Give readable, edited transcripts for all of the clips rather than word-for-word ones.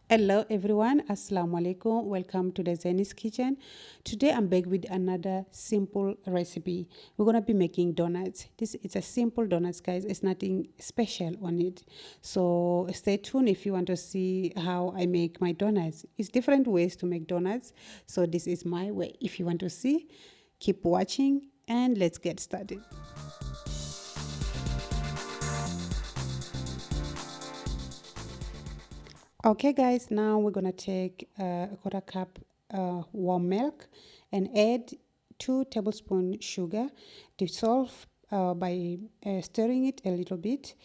Hello everyone, assalamu alaikum. Welcome to the Zain's kitchen. Today I'm back with another simple recipe. We're gonna be making donuts. This is a simple donuts, guys. It's nothing special on it. So stay tuned if you want to see how I make my donuts. It's different ways to make donuts. So this is my way. If you want to see, keep watching and let's get started. Okay guys, now we're gonna take a quarter cup warm milk and add 2 tablespoons sugar, dissolve by stirring it a little bit,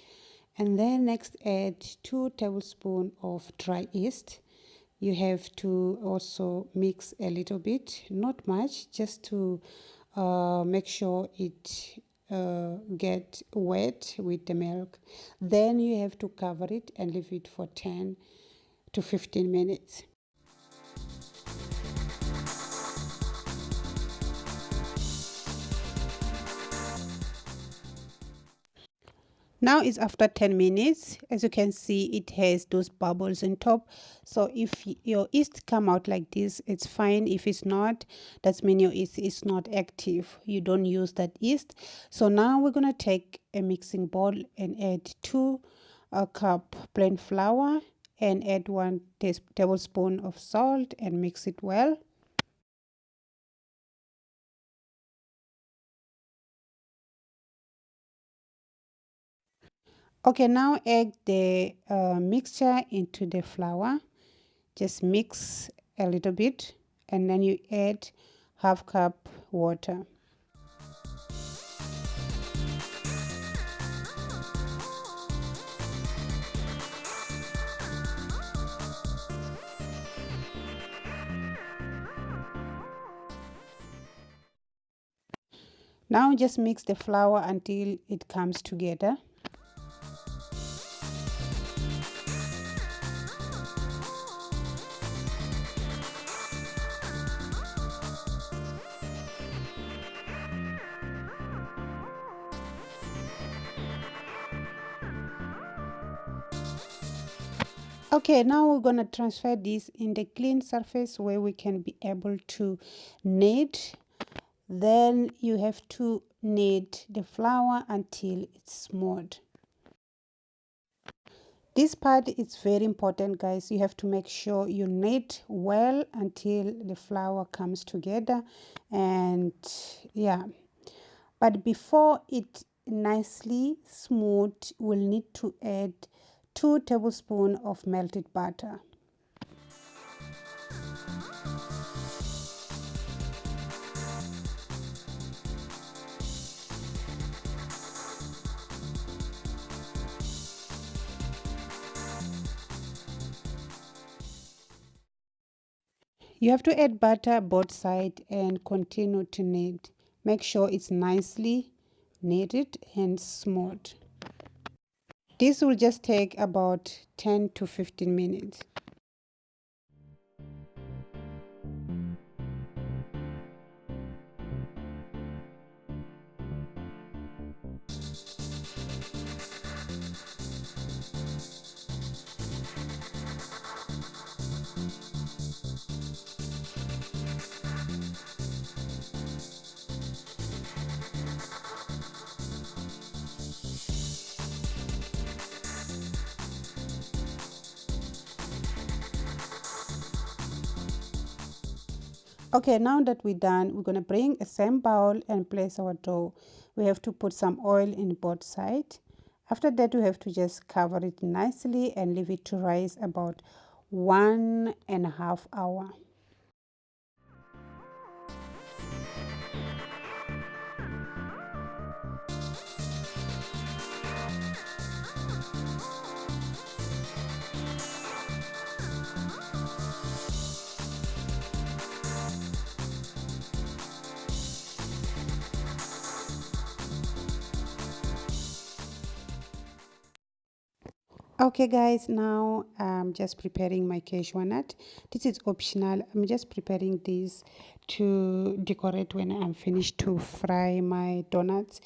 and then next add 2 tablespoons of dry yeast. You have to also mix a little bit, not much, just to make sure it get wet with the milk. Then you have to cover it and leave it for 10 to 15 minutes. Now it's after 10 minutes. As you can see, it has those bubbles on top. So if your yeast come out like this, it's fine. If it's not, that means your yeast is not active. You don't use that yeast. So now we're gonna take a mixing bowl and add 2 cup plain flour and add 1 tablespoon of salt and mix it well. Okay, now add the mixture into the flour. Just mix a little bit and then you add half cup water. Now just mix the flour until it comes together. Okay, now we're gonna transfer this in the clean surface where we can be able to knead. Then you have to knead the flour until it's smooth. This part is very important, guys. You have to make sure you knead well until the flour comes together. And yeah, but before it nicely smooth, we'll need to add 2 tablespoons of melted butter. You have to add butter both sides and continue to knead. Make sure it's nicely kneaded and smooth. This will just take about 10 to 15 minutes. Okay, now that we're done, we're going to bring a same bowl and place our dough. We have to put some oil in both sides. After that, we have to just cover it nicely and leave it to rise about 1.5 hours. Okay guys, now I'm just preparing my cashew nut. This is optional. I'm just preparing this to decorate when I'm finished to fry my donuts.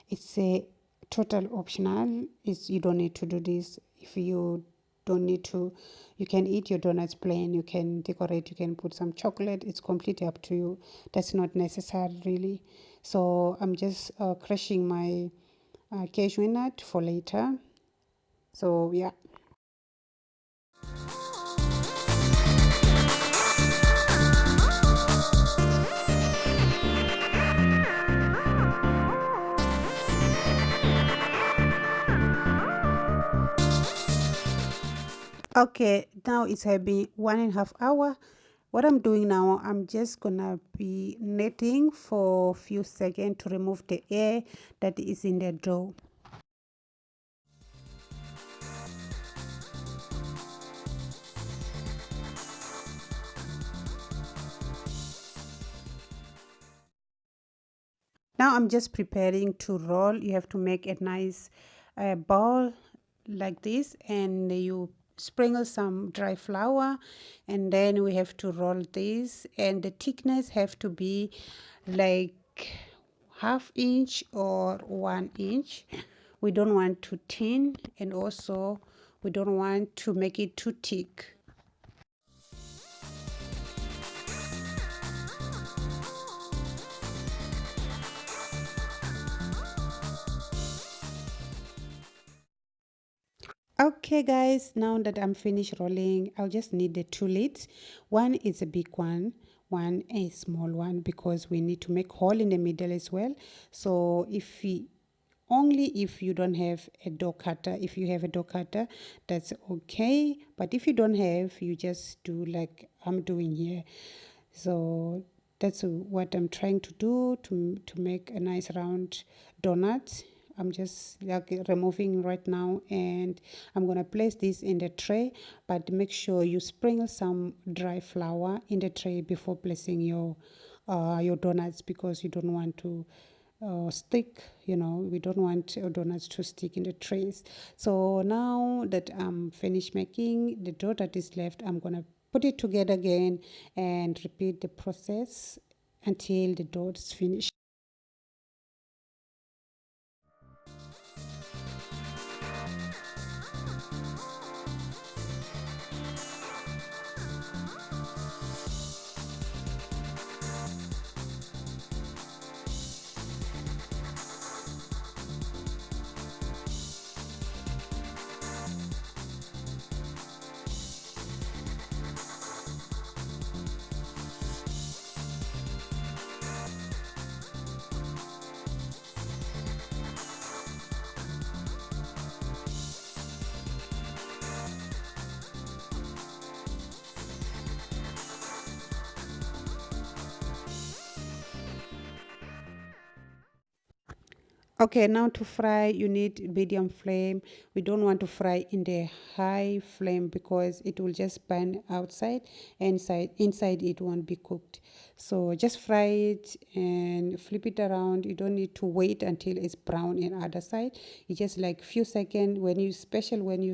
It's a total optional. You don't need to do this if you don't need to. You can eat your donuts plain, you can decorate, you can put some chocolate. It's completely up to you. That's not necessary really. So I'm just crushing my cashew nut for later. So yeah. Okay, now it's been 1.5 hours. What I'm doing now, I'm just gonna be kneading for a few seconds to remove the air that is in the dough. Now I'm just preparing to roll. You have to make a nice ball like this, and you sprinkle some dry flour, and then we have to roll this, and the thickness have to be like half inch or 1 inch. We don't want too thin, and also we don't want to make it too thick. Okay guys, now that I'm finished rolling, I'll just need the two lids. One is a big one a small one, because we need to make hole in the middle as well. So only if you don't have a dough cutter. If you have a dough cutter, that's okay, but if you don't have, you just do like I'm doing here. So that's what I'm trying to do to make a nice round donut. I'm just like removing right now, and I'm gonna place this in the tray, but make sure you sprinkle some dry flour in the tray before placing your donuts, because you don't want to stick, we don't want our donuts to stick in the trays. So now that I'm finished making the dough that is left, I'm gonna put it together again and repeat the process until the dough is finished. Okay, now to fry, you need medium flame. We don't want to fry in the high flame, because it will just burn outside, and inside it won't be cooked. So just fry it and flip it around. You don't need to wait until it's brown in other side. You just like few seconds when you're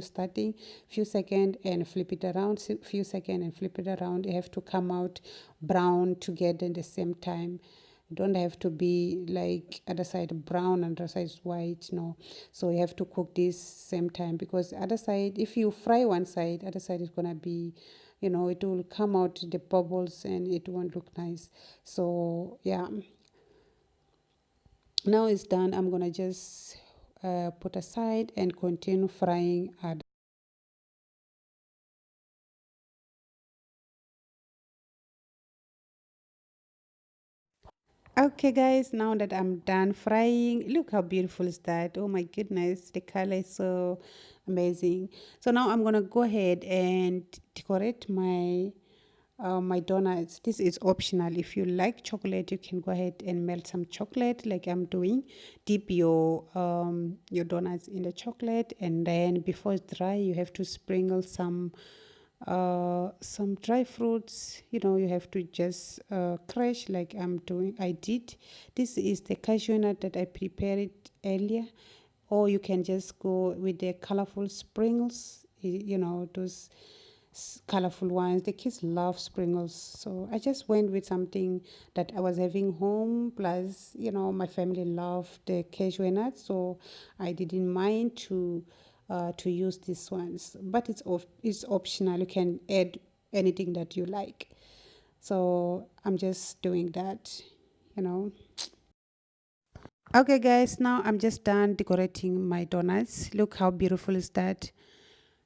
starting, few seconds and flip it around, few seconds and flip it around. You have to come out brown together at the same time. Don't have to be like other side brown and other side white, no. So you have to cook this same time, because other side, if you fry one side, other side is gonna be, it will come out the bubbles and it won't look nice. So yeah, now it's done. I'm gonna just put aside and continue frying other. Okay guys, now that I'm done frying, look how beautiful is that. Oh my goodness, the color is so amazing. So now I'm gonna go ahead and decorate my donuts. This is optional. If you like chocolate, you can go ahead and melt some chocolate like I'm doing. Dip your donuts in the chocolate, and then before it's dry, you have to sprinkle some dry fruits. You have to just crush like I did. This is the cashew nut that I prepared earlier, or you can just go with the colorful sprinkles, those colorful ones. The kids love sprinkles, so I just went with something that I was having home. Plus, my family loved the cashew nuts, so I didn't mind to to use these ones, but it's optional. You can add anything that you like. So I'm just doing that, you know. Okay, guys, now I'm just done decorating my donuts. Look how beautiful is that.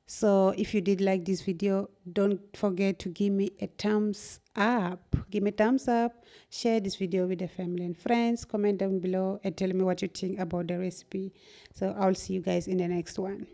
So if you did like this video, don't forget to give me a thumbs up. Give me a thumbs up. Share this video with your family and friends. Comment down below and tell me what you think about the recipe. So I'll see you guys in the next one.